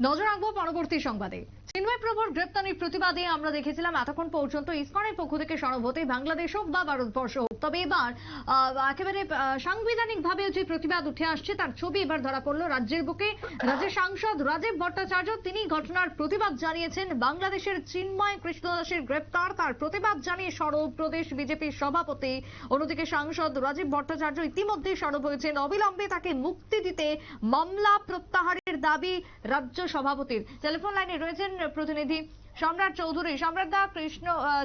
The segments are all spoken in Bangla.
নজর রাখবো পরবর্তী সংবাদে। চিন্ময় প্রভুর গ্রেপ্তারির প্রতিবাদে আমরা দেখেছিলাম এতক্ষণ পর্যন্ত ইসকনের পক্ষ থেকে সরব বাংলাদেশ হোক বা ভারতবর্ষ হোক, তবে এবার একেবারে সাংবিধানিক ভাবে যে প্রতিবাদ উঠে আসছে তার ছবি এবার ধরা পড়লো রাজ্যের বুকে। রাজ্যের সাংসদ রাজীব ভট্টাচার্য তিনি ঘটনার প্রতিবাদ জানিয়েছেন। বাংলাদেশের চিন্ময় কৃষ্ণ দাসের গ্রেপ্তার, তার প্রতিবাদ জানিয়ে সরব প্রদেশ বিজেপির সভাপতি। অন্যদিকে সাংসদ রাজীব ভট্টাচার্য ইতিমধ্যে সরব হয়েছেন। অবিলম্বে তাকে মুক্তি দিতে মামলা প্রত্যাহারের দাবি রাজ্য সভাপতির। টেলিফোন লাইনে রয়েছেন প্রতিনিধি সম্রাট চৌধুরী। সম্রাট দা,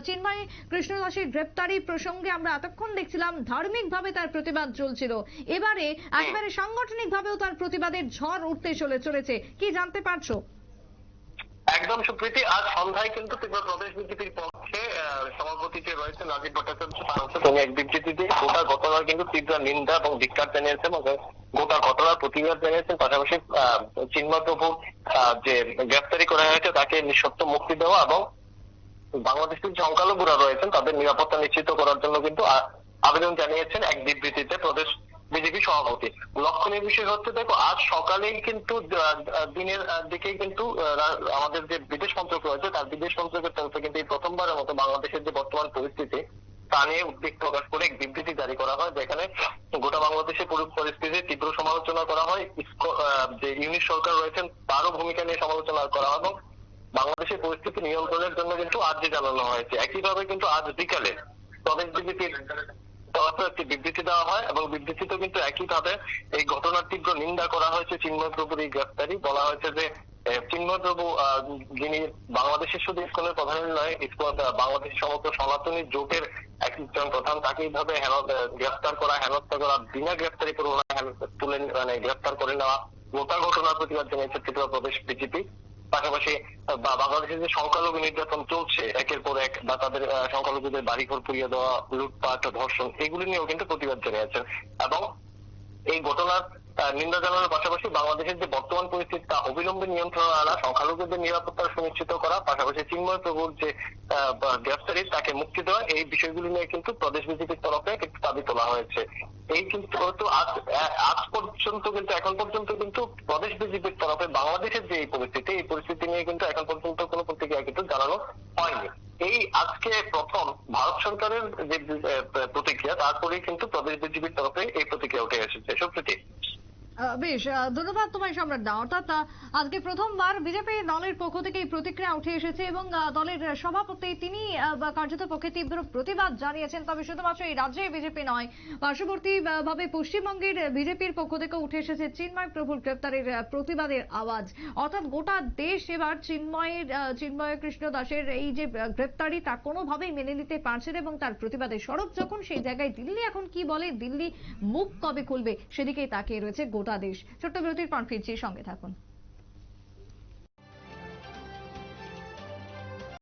চিন্ময় কৃষ্ণ দাসের গ্রেপ্তারি প্রসঙ্গে আমরা এতক্ষণ দেখছিলাম ধার্মিক ভাবে তার প্রতিবাদ চলছিল, এবারে একেবারে সাংগঠনিক ভাবেও তার প্রতিবাদের ঝড় উঠতে চলেছে, কি জানতে পারছো? একদম সুপ্রীতি, আজ সন্ধ্যায় কিন্তু ত্রিপুরা প্রদেশ বিজেপির পক্ষে সভাপতি যে রয়েছেন রাজীব ভট্টাচার্য তিনি এক বিবৃতিতে গোটা ঘটনার কিন্তু তীব্র নিন্দা এবং ধিক্কার জানিয়েছেন এবং গোটা ঘটনার প্রতিবাদ জানিয়েছেন। পাশাপাশি চিন্ময় প্রভু যে গ্রেফতারি করা হয়েছে তাকে নিঃশর্ত মুক্তি দেওয়া এবং বাংলাদেশের সংখ্যালঘুরা রয়েছেন তাদের নিরাপত্তা নিশ্চিত করার জন্য কিন্তু আবেদন জানিয়েছেন এক বিবৃতিতে প্রদেশ বিজেপি সভাপতি। লক্ষণীয় বিষয় হচ্ছে, দেখো আজ সকালেই কিন্তু দিনের দিকেই কিন্তু আমাদের যে বিদেশ মন্ত্রক রয়েছে তার বিদেশ মন্ত্রকের তরফে কিন্তু এই প্রথমবারের মতো বাংলাদেশের যে বর্তমান পরিস্থিতি তা নিয়ে উদ্বেগ প্রকাশ করে এক বিবৃতি জারি করা হয়, যেখানে গোটা বাংলাদেশের পরিস্থিতির তীব্র সমালোচনা করা হয়। যে ইউনিট সরকার রয়েছেন তারও ভূমিকা নিয়ে সমালোচনা করা হয় এবং বাংলাদেশের পরিস্থিতি নিয়ন্ত্রণের জন্য কিন্তু আর্জি জানানো হয়েছে। একইভাবে কিন্তু আজ বিকালে প্রদেশ বিজেপির তরফে একটি বিবৃতি দেওয়া হয় এবং বিবৃতিতে কিন্তু একইভাবে এই ঘটনার তীব্র নিন্দা করা হয়েছে চিন্ময় প্রভুর এই গ্রেফতারি। বলা হয়েছে যে চিন্ময় প্রভু যিনি বাংলাদেশের শুধু ইসকনের প্রধান নয়, বাংলাদেশের সমস্ত সনাতনী জোটের একজন প্রধান, তাকে এইভাবে গ্রেফতার করা, হেনস্থা করা, বিনা গ্রেফতারি তুলে গ্রেফতার করে নেওয়া, গোটা ঘটনার প্রতিবাদ জানিয়েছে ত্রিপুরা প্রদেশ বিজেপি। পাশাপাশি বাংলাদেশের যে সংখ্যালঘু নির্যাতন চলছে একের পর এক, বা তাদের সংখ্যালঘুদের বাড়িঘর পুড়িয়ে দেওয়া, লুটপাট, ধর্ষণ, এগুলি নিয়েও কিন্তু প্রতিবাদ জানিয়েছেন এবং এই ঘটনার নিন্দা জানানোর পাশাপাশি বাংলাদেশের যে বর্তমান পরিস্থিতি তা অবিলম্বে নিয়ন্ত্রণে আনা, সংখ্যালঘুদের নিরাপত্তা সুনিশ্চিত করা, পাশাপাশি চিন্ময় প্রভুর যে গ্রেফতারি তাকে মুক্তি দেওয়া, এই বিষয়গুলি নিয়ে কিন্তু প্রদেশ বিজেপির তরফে একটি দাবি তোলা হয়েছে। এই কিন্তু আজ পর্যন্ত কিন্তু এখন পর্যন্ত কিন্তু প্রদেশ বিজেপির তরফে বাংলাদেশের যে এই পরিস্থিতি নিয়ে কিন্তু এখন পর্যন্ত কোনো প্রতিক্রিয়া কিন্তু জানানো হয়নি। এই আজকে প্রথম ভারত সরকারের যে প্রতিক্রিয়া, তারপরেই কিন্তু প্রদেশ বিজেপির তরফে এই প্রতিক্রিয়া উঠে এসেছে। সুপ্রীতি, বেশ, ধন্যবাদ তোমায় সম্রাট দা। অর্থাৎ আজকে প্রথমবার বিজেপি দলের পক্ষ থেকে এই প্রতিক্রিয়া উঠে এসেছে এবং দলের সভাপতি তিনি কার্যত পক্ষে তীব্র প্রতিবাদ জানিয়েছেন। তবে শুধুমাত্র এই রাজ্যে বিজেপি নয়, পার্শ্ববর্তী ভাবে পশ্চিমবঙ্গের বিজেপির পক্ষ থেকে উঠে এসেছে চিন্ময় প্রভুর গ্রেপ্তারের প্রতিবাদের আওয়াজ। অর্থাৎ গোটা দেশ এবার চিন্ময় কৃষ্ণ দাসের এই যে গ্রেপ্তারি তা কোনোভাবেই মেনে নিতে পারছে না এবং তার প্রতিবাদে সরব যখন, সেই জায়গায় দিল্লি এখন কি বলে, দিল্লি মুখ কবে খুলবে সেদিকেই তাকিয়ে রয়েছে গোটা দেশ। ছোট্ট বিরতির পর ফিরছি, সঙ্গে থাকুন।